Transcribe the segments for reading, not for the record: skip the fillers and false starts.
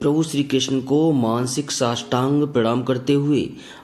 प्रभु श्री कृष्ण को मानसिक साष्टांग प्रणाम करते हुए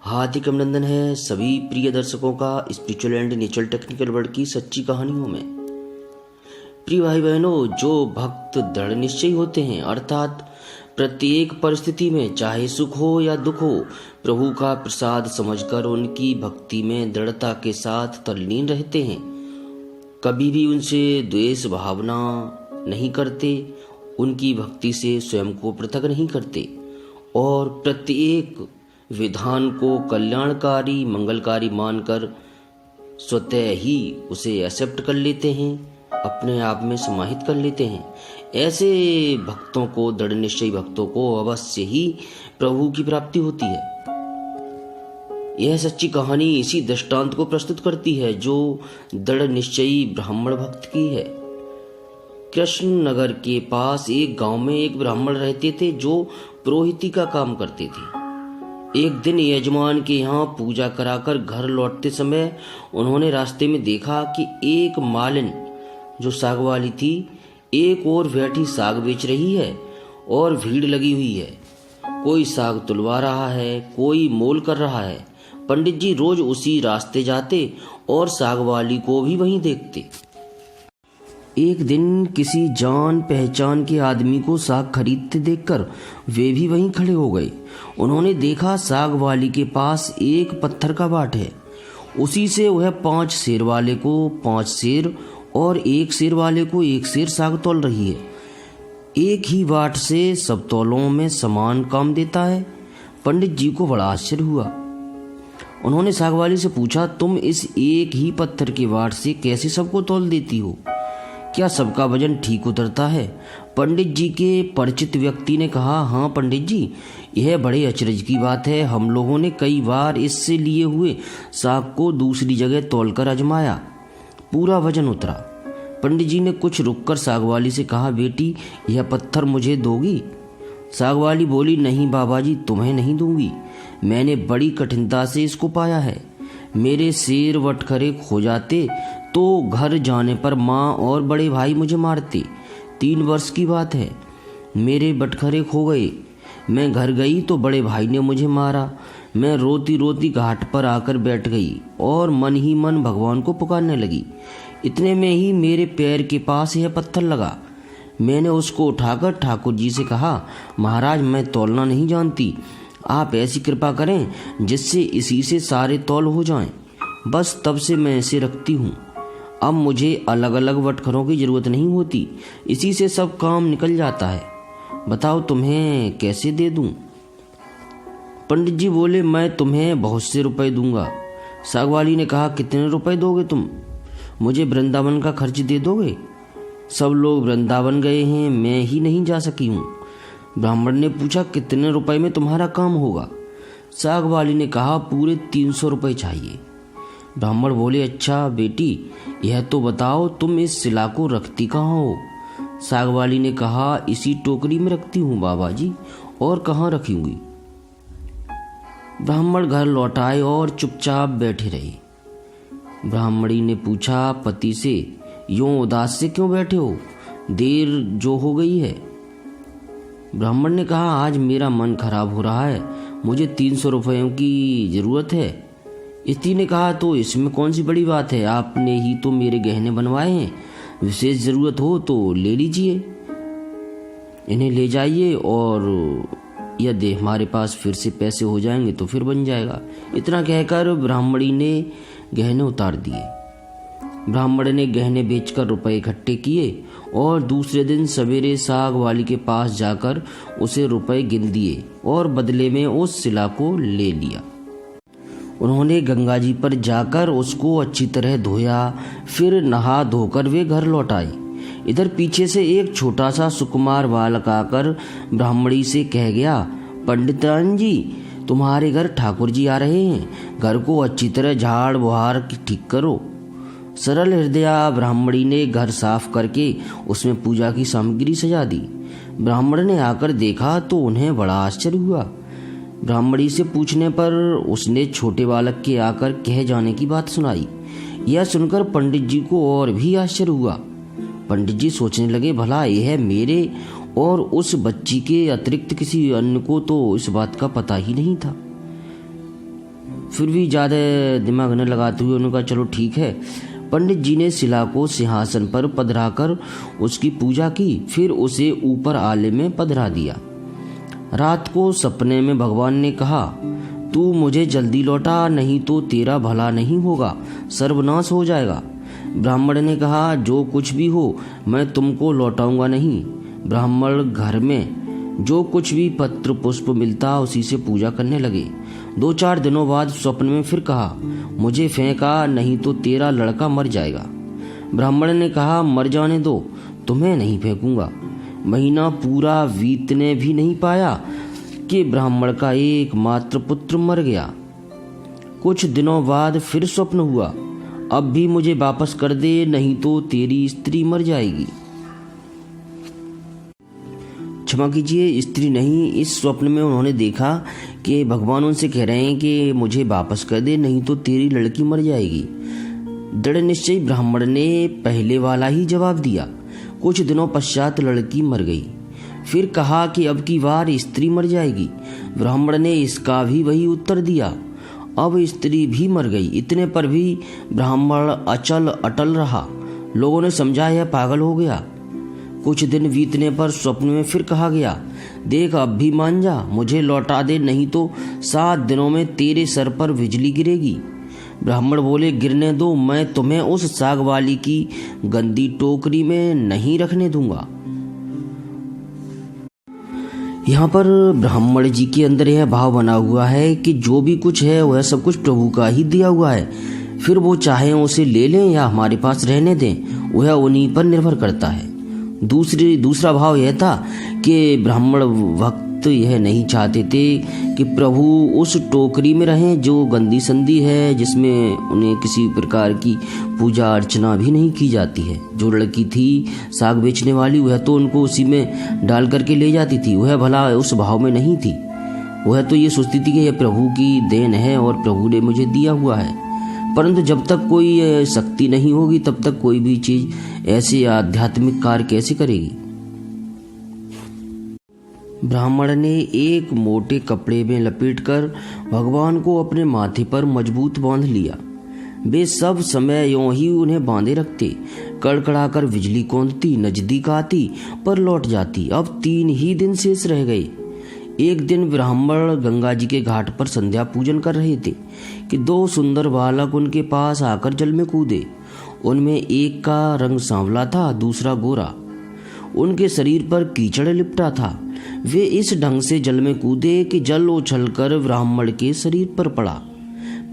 हार्दिक अभिनंदन है सभी प्रिय दर्शकों का spiritual and natural technical world की सच्ची कहानियों में। प्रिय भाई बहनों, जो भक्त दृढ़ निश्चयी होते हैं अर्थात प्रत्येक परिस्थिति में चाहे सुख हो या दुख हो प्रभु का प्रसाद समझकर उनकी भक्ति में दृढ़ता के साथ तल्लीन रहते हैं, कभी भी उनसे द्वेष भावना नहीं करते, उनकी भक्ति से स्वयं को पृथक नहीं करते और प्रत्येक विधान को कल्याणकारी मंगलकारी मानकर स्वतः ही उसे एक्सेप्ट कर लेते हैं, अपने आप में समाहित कर लेते हैं। ऐसे भक्तों को, दृढ़ निश्चयी भक्तों को अवश्य ही प्रभु की प्राप्ति होती है। यह सच्ची कहानी इसी दृष्टांत को प्रस्तुत करती है जो दृढ़ निश्चयी ब्राह्मण भक्त की है। कृष्ण नगर के पास एक गांव में एक ब्राह्मण रहते थे जो पुरोहिती का काम करते थे। एक दिन यजमान के यहाँ पूजा कराकर घर लौटते समय उन्होंने रास्ते में देखा कि एक मालिन जो साग वाली थी एक और बैठी साग बेच रही है और भीड़ लगी हुई है। कोई साग तुलवा रहा है, कोई मोल कर रहा है। पंडित जी रोज उसी रास्ते जाते और साग वाली को भी वहीं देखते। एक दिन किसी जान पहचान के आदमी को साग खरीदते देखकर वे भी वहीं खड़े हो गए। उन्होंने देखा साग वाली के पास एक पत्थर का बाट है, उसी से वह 5 सेर वाले को 5 सेर और 1 सेर वाले को 1 सेर साग तौल रही है। एक ही बाट से सब तौलों में समान काम देता है। पंडित जी को बड़ा आश्चर्य हुआ। उन्होंने साग वाली से पूछा, तुम इस एक ही पत्थर के बाट से कैसे सबको तौल देती हो? क्या सबका वजन ठीक उतरता है? पंडित जी के परिचित व्यक्ति ने कहा, हाँ पंडित जी, यह बड़े अचरज की बात है। हम लोगों ने कई बार इससे लिए हुए साग को दूसरी जगह तौलकर आजमाया, पूरा वजन उतरा। पंडित जी ने कुछ रुककर साग वाली से कहा, बेटी यह पत्थर मुझे दोगी? साग वाली बोली, नहीं बाबा जी, तुम्हें नहीं दूंगी। मैंने बड़ी कठिनता से इसको पाया है। मेरे शेर बटखरे खो जाते तो घर जाने पर माँ और बड़े भाई मुझे मारते। 3 वर्ष की बात है, मेरे बटखरे खो गए। मैं घर गई तो बड़े भाई ने मुझे मारा। मैं रोती रोती घाट पर आकर बैठ गई और मन ही मन भगवान को पुकारने लगी। इतने में ही मेरे पैर के पास यह पत्थर लगा। मैंने उसको उठाकर ठाकुर जी से कहा, महाराज मैं तौलना नहीं जानती, आप ऐसी कृपा करें जिससे इसी से सारे तौल हो जाएं। बस तब से मैं इसे रखती हूँ। अब मुझे अलग अलग बटखरों की जरूरत नहीं होती, इसी से सब काम निकल जाता है। बताओ तुम्हें कैसे दे दूं? पंडित जी बोले, मैं तुम्हें बहुत से रुपए दूंगा। साग वाली ने कहा, कितने रुपए दोगे तुम? मुझे वृंदावन का खर्च दे दोगे? सब लोग वृंदावन गए हैं, मैं ही नहीं जा सकी हूँ। ब्राह्मण ने पूछा, कितने रुपए में तुम्हारा काम होगा? साग वाली ने कहा, पूरे 300 रुपए चाहिए। ब्राह्मण बोले, अच्छा बेटी यह तो बताओ तुम इस शिला को रखती कहाँ हो? साग वाली ने कहा, इसी टोकरी में रखती हूँ बाबा जी, और कहाँ रखूंगी? ब्राह्मण घर लौट आए और चुपचाप बैठे रहे। ब्राह्मणी ने पूछा पति से, यूं उदास से क्यों बैठे हो? देर जो हो गई है। ब्राह्मण ने कहा, आज मेरा मन खराब हो रहा है, मुझे 300 रुपयों की जरूरत है। स्त्री ने कहा, तो इसमें कौन सी बड़ी बात है, आपने ही तो मेरे गहने बनवाए हैं, विशेष जरूरत हो तो ले लीजिए, इन्हें ले जाइए और यदि हमारे पास फिर से पैसे हो जाएंगे तो फिर बन जाएगा। इतना कहकर ब्राह्मणी ने गहने उतार दिए। ब्राह्मण ने गहने बेचकर रुपए इकट्ठे किए और दूसरे दिन सवेरे साग वाली के पास जाकर उसे रुपए गिन दिए और बदले में उस शिला को ले लिया। उन्होंने गंगा जी पर जाकर उसको अच्छी तरह धोया, फिर नहा धोकर वे घर लौट आए। इधर पीछे से एक छोटा सा सुकुमार बालक आकर ब्राह्मणी से कह गया, पंडितान जी तुम्हारे घर ठाकुर जी आ रहे हैं, घर को अच्छी तरह झाड़ बुहार ठीक करो। सरल हृदया ब्राह्मणी ने घर साफ करके उसमें पूजा की सामग्री सजा दी। ब्राह्मण ने आकर देखा तो उन्हें बड़ा आश्चर्य हुआ। ब्राह्मणी से पूछने पर उसने छोटे बालक के आकर कह जाने की बात सुनाई। यह सुनकर पंडित जी को और भी आश्चर्य हुआ। पंडित जी सोचने लगे, भला यह मेरे और उस बच्ची के अतिरिक्त किसी अन्य को तो इस बात का पता ही नहीं था। फिर भी ज़्यादा दिमाग न लगाते हुए उन्होंने कहा चलो ठीक है। पंडित जी ने शिला को सिंहासन पर पधराकर उसकी पूजा की, फिर उसे ऊपर आले में पधरा दिया। रात को सपने में भगवान ने कहा, तू मुझे जल्दी लौटा, नहीं तो तेरा भला नहीं होगा, सर्वनाश हो जाएगा। ब्राह्मण ने कहा, जो कुछ भी हो मैं तुमको लौटाऊंगा नहीं। ब्राह्मण घर में जो कुछ भी पत्र पुष्प मिलता उसी से पूजा करने लगे। 2-4 दिनों बाद स्वप्न में फिर कहा, मुझे फेंका, नहीं तो तेरा लड़का मर जाएगा। ब्राह्मण ने कहा, मर जाने दो, तुम्हें नहीं फेंकूंगा। महीना पूरा बीतने भी नहीं पाया कि ब्राह्मण का एकमात्र पुत्र मर गया। कुछ दिनों बाद फिर स्वप्न हुआ, अब भी मुझे वापस कर दे, नहीं तो तेरी स्त्री मर जाएगी। क्षमा कीजिए, स्त्री नहीं, इस स्वप्न में उन्होंने देखा कि भगवान उनसे कह रहे हैं कि मुझे वापस कर दे, नहीं तो तेरी लड़की मर जाएगी। दृढ़ निश्चयी ब्राह्मण ने पहले वाला ही जवाब दिया। कुछ दिनों पश्चात लड़की मर गई। फिर कहा कि अब की बार स्त्री मर जाएगी। ब्राह्मण ने इसका भी वही उत्तर दिया। अब स्त्री भी मर गई। इतने पर भी ब्राह्मण अचल अटल रहा। लोगों ने समझा यह पागल हो गया। कुछ दिन बीतने पर स्वप्न में फिर कहा गया, देख अब भी मान जा, मुझे लौटा दे, नहीं तो 7 दिनों में तेरे सर पर बिजली गिरेगी। ब्राह्मण बोले, गिरने दो, मैं तुम्हें उस साग वाली की गंदी टोकरी में नहीं रखने दूंगा। यहाँ पर ब्राह्मण जी के अंदर यह भाव बना हुआ है कि जो भी कुछ है वह सब कुछ प्रभु का ही दिया हुआ है, फिर वो चाहे उसे ले लें या हमारे पास रहने दें, वह उन्हीं पर निर्भर करता है। दूसरा भाव यह था कि ब्राह्मण भक्त यह नहीं चाहते थे कि प्रभु उस टोकरी में रहें जो गंदी संदी है, जिसमें उन्हें किसी प्रकार की पूजा अर्चना भी नहीं की जाती है। जो लड़की थी साग बेचने वाली, वह तो उनको उसी में डाल करके ले जाती थी, वह भला उस भाव में नहीं थी। वह तो ये सोचती थी कि यह प्रभु की देन है और प्रभु ने मुझे दिया हुआ है। परंतु जब तक कोई शक्ति नहीं होगी तब तक कोई भी चीज ऐसे आध्यात्मिक कार्य कैसे करेगी। ब्राह्मण ने एक मोटे कपड़े में लपेटकर भगवान को अपने माथे पर मजबूत बांध लिया। वे सब समय यूं ही उन्हें बांधे रखते। कड़कड़ाकर बिजली कौंधती, नजदीक आती पर लौट जाती। अब 3 ही दिन शेष रह गए। एक दिन ब्राह्मण गंगा जी के घाट पर संध्या पूजन कर रहे थे कि 2 सुंदर बालक उनके पास आकर जल में कूदे। उनमें एक का रंग सांवला था, दूसरा गोरा। उनके शरीर पर कीचड़ लिपटा था। वे इस ढंग से जल में कूदे कि जल उछलकर ब्राह्मण के शरीर पर पड़ा।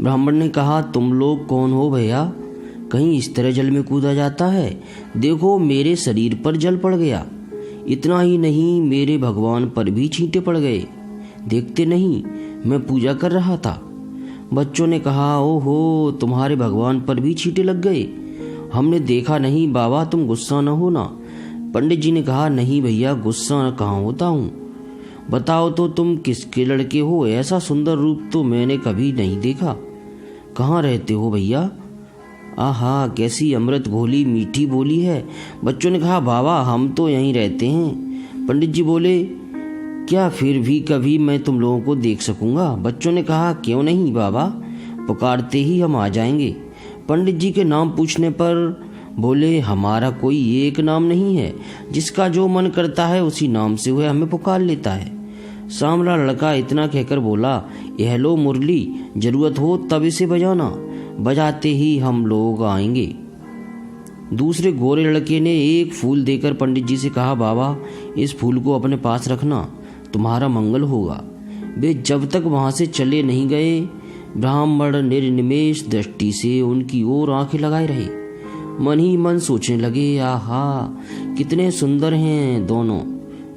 ब्राह्मण ने कहा, तुम लोग कौन हो भैया? कहीं इस तरह जल में कूदा जाता है? देखो मेरे शरीर पर जल पड़ गया। इतना ही नहीं, मेरे भगवान पर भी छींटे पड़ गए। देखते नहीं, मैं पूजा कर रहा था। बच्चों ने कहा, ओहो, तुम्हारे भगवान पर भी छींटे लग गए। हमने देखा नहीं बाबा, तुम गुस्सा न होना। पंडित जी ने कहा, नहीं भैया, गुस्सा कहाँ होता हूँ। बताओ तो तुम किसके लड़के हो? ऐसा सुंदर रूप तो मैंने कभी नहीं देखा। कहाँ रहते हो भैया? आहा, कैसी अमृत घोली मीठी बोली है। बच्चों ने कहा, बाबा हम तो यहीं रहते हैं। पंडित जी बोले, क्या फिर भी कभी मैं तुम लोगों को देख सकूंगा? बच्चों ने कहा, क्यों नहीं बाबा, पुकारते ही हम आ जाएंगे। पंडित जी के नाम पूछने पर बोले, हमारा कोई एक नाम नहीं है, जिसका जो मन करता है उसी नाम से वह हमें पुकार लेता है। सांवला लड़का इतना कहकर बोला, यह लो मुरली, जरूरत हो तब इसे बजाना, बजाते ही हम लोग आएंगे। दूसरे गोरे लड़के ने एक फूल देकर पंडित जी से कहा, बाबा इस फूल को अपने पास रखना, तुम्हारा मंगल होगा। वे जब तक वहां से चले नहीं गए, ब्राह्मण निर्निमेष दृष्टि से उनकी ओर आंखें लगाए रहे। मन ही मन सोचने लगे, आहा कितने सुंदर हैं दोनों,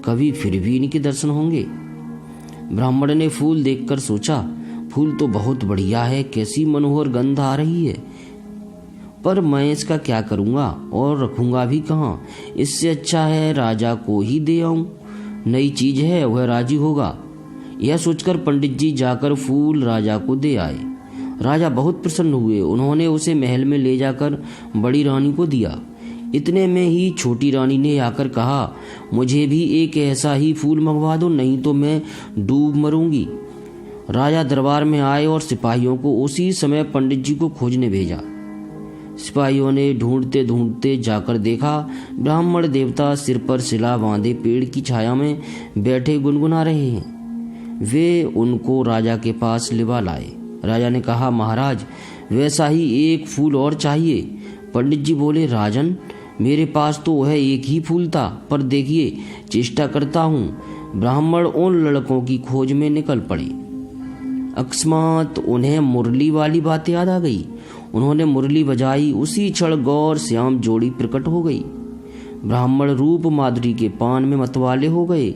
कभी फिर भी इनके दर्शन होंगे। ब्राह्मण ने फूल देखकर सोचा, फूल तो बहुत बढ़िया है, कैसी मनोहर गंध आ रही है, पर मैं इसका क्या करूंगा और रखूंगा भी कहाँ? इससे अच्छा है राजा को ही दे आऊं, नई चीज है, वह राजी होगा। यह सोचकर पंडित जी जाकर फूल राजा को दे आए। राजा बहुत प्रसन्न हुए। उन्होंने उसे महल में ले जाकर बड़ी रानी को दिया। इतने में ही छोटी रानी ने आकर कहा, मुझे भी एक ऐसा ही फूल मंगवा दो, नहीं तो मैं डूब मरूंगी। राजा दरबार में आए और सिपाहियों को उसी समय पंडित जी को खोजने भेजा। सिपाहियों ने ढूंढते ढूंढते जाकर देखा, ब्राह्मण देवता सिर पर सिला बांधे पेड़ की छाया में बैठे गुनगुना रहे हैं। वे उनको राजा के पास लिवा लाए। राजा ने कहा, महाराज वैसा ही एक फूल और चाहिए। पंडित जी बोले, राजन मेरे पास तो वह एक ही फूल था, पर देखिए चेष्टा करता हूँ। ब्राह्मण उन लड़कों की खोज में निकल पड़े। अकस्मात उन्हें मुरली वाली बात याद आ गई। उन्होंने मुरली बजाई, उसी क्षण गौर श्याम जोड़ी प्रकट हो गई। ब्राह्मण रूप माधुरी के पान में मतवाले हो गए।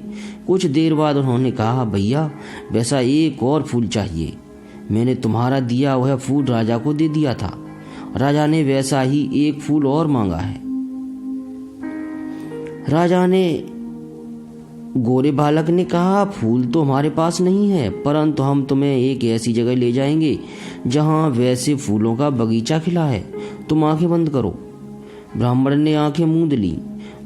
कुछ देर बाद उन्होंने कहा, भैया वैसा एक और फूल चाहिए। मैंने तुम्हारा दिया वह फूल राजा को दे दिया था। राजा ने वैसा ही एक फूल और मांगा है। राजा ने गोरे बालक ने कहा, फूल तो हमारे पास नहीं है, परंतु हम तुम्हें एक ऐसी जगह ले जाएंगे जहां वैसे फूलों का बगीचा खिला है। तुम आंखें बंद करो। ब्राह्मण ने आंखें मूंद ली।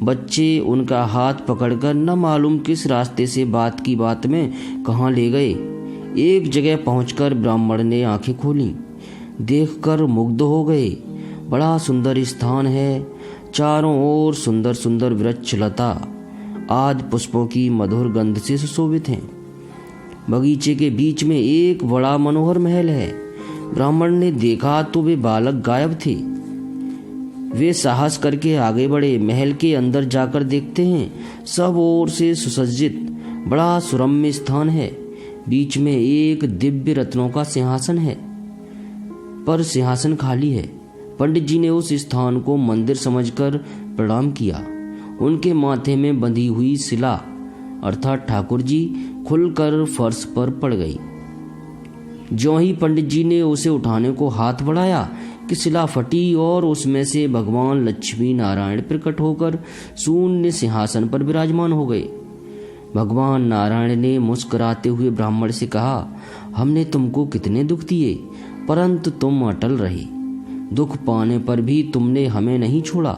बच्चे उनका हाथ पकड़कर न मालूम किस रास्ते से बात की बात में कहां ले गए। एक जगह पहुंचकर ब्राह्मण ने आंखें खोली। देखकर मुग्ध हो गए। बड़ा सुंदर स्थान है। चारों ओर सुंदर सुंदर वृक्ष लता आदि पुष्पों की मधुर गंध से सुशोभित हैं। बगीचे के बीच में एक बड़ा मनोहर महल है। ब्राह्मण ने देखा तो वे बालक गायब थे। वे साहस करके आगे बढ़े। महल के अंदर जाकर देखते हैं सब ओर से सुसज्जित बड़ा सुरम्य स्थान है। बीच में एक दिव्य रत्नों का सिंहासन है, पर सिंहासन खाली है। पंडित जी ने उस स्थान को मंदिर समझकर प्रणाम किया। उनके माथे में बंधी हुई शिला अर्थात ठाकुर जी खुलकर फर्श पर पड़ गई। ज्यों ही पंडित जी ने उसे उठाने को हाथ बढ़ाया कि शिला फटी और उसमें से भगवान लक्ष्मी नारायण प्रकट होकर शून्य सिंहासन पर विराजमान हो गए। भगवान नारायण ने मुस्कुराते हुए ब्राह्मण से कहा, हमने तुमको कितने दुख दिए, परंतु तुम अटल रहे। दुख पाने पर भी तुमने हमें नहीं छोड़ा,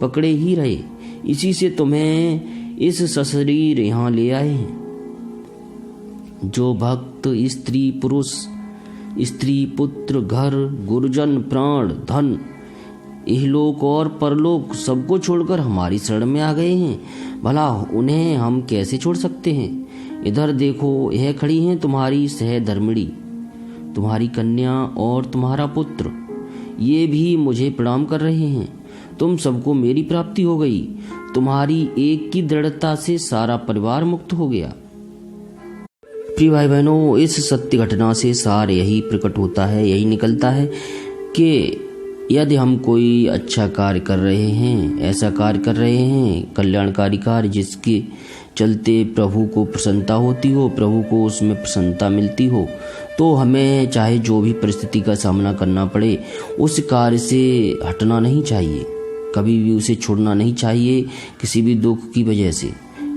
पकड़े ही रहे। इसी से तुम्हें इस सशरीर यहाँ ले आए हैं। जो भक्त स्त्री पुरुष, स्त्री पुत्र, घर, गुरुजन, प्राण, धन, इहलोक और परलोक सबको छोड़कर हमारी शरण में आ गए हैं, भला उन्हें हम कैसे छोड़ सकते हैं। इधर देखो, यह खड़ी हैं तुम्हारी सहधर्मिणी, तुम्हारी कन्या और तुम्हारा पुत्र। ये भी मुझे प्रणाम कर रहे हैं। तुम सबको मेरी प्राप्ति हो गई। तुम्हारी एक की दृढ़ता से सारा परिवार मुक्त हो गया। प्रिय भाई बहनों, इस सत्य घटना से सार यही प्रकट होता है, यही निकलता है कि यदि हम कोई अच्छा कार्य कर रहे हैं, ऐसा कार्य कर रहे हैं, कल्याणकारी कार्य जिसके चलते प्रभु को प्रसन्नता होती हो, प्रभु को उसमें प्रसन्नता मिलती हो, तो हमें चाहे जो भी परिस्थिति का सामना करना पड़े, उस कार्य से हटना नहीं चाहिए, कभी भी उसे छोड़ना नहीं चाहिए किसी भी दुख की वजह से,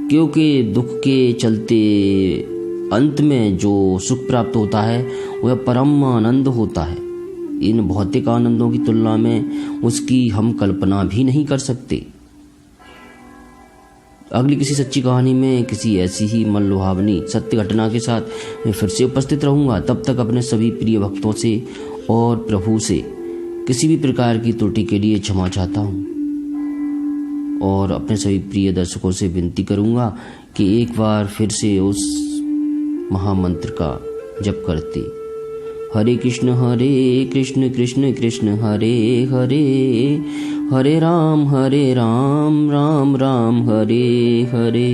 क्योंकि दुख के चलते अंत में जो सुख प्राप्त होता है वह परम आनंद होता है। इन भौतिक आनंदों की तुलना में उसकी हम कल्पना भी नहीं कर सकते। अगली किसी सच्ची कहानी में किसी ऐसी ही मन लुभावनी सत्य घटना के साथ मैं फिर से उपस्थित रहूंगा। तब तक अपने सभी प्रिय भक्तों से और प्रभु से किसी भी प्रकार की त्रुटि के लिए क्षमा चाहता हूँ, और अपने सभी प्रिय दर्शकों से विनती करूंगा कि एक बार फिर से उस महामंत्र का जप करते, हरे कृष्ण कृष्ण कृष्ण हरे हरे, हरे राम राम राम हरे हरे।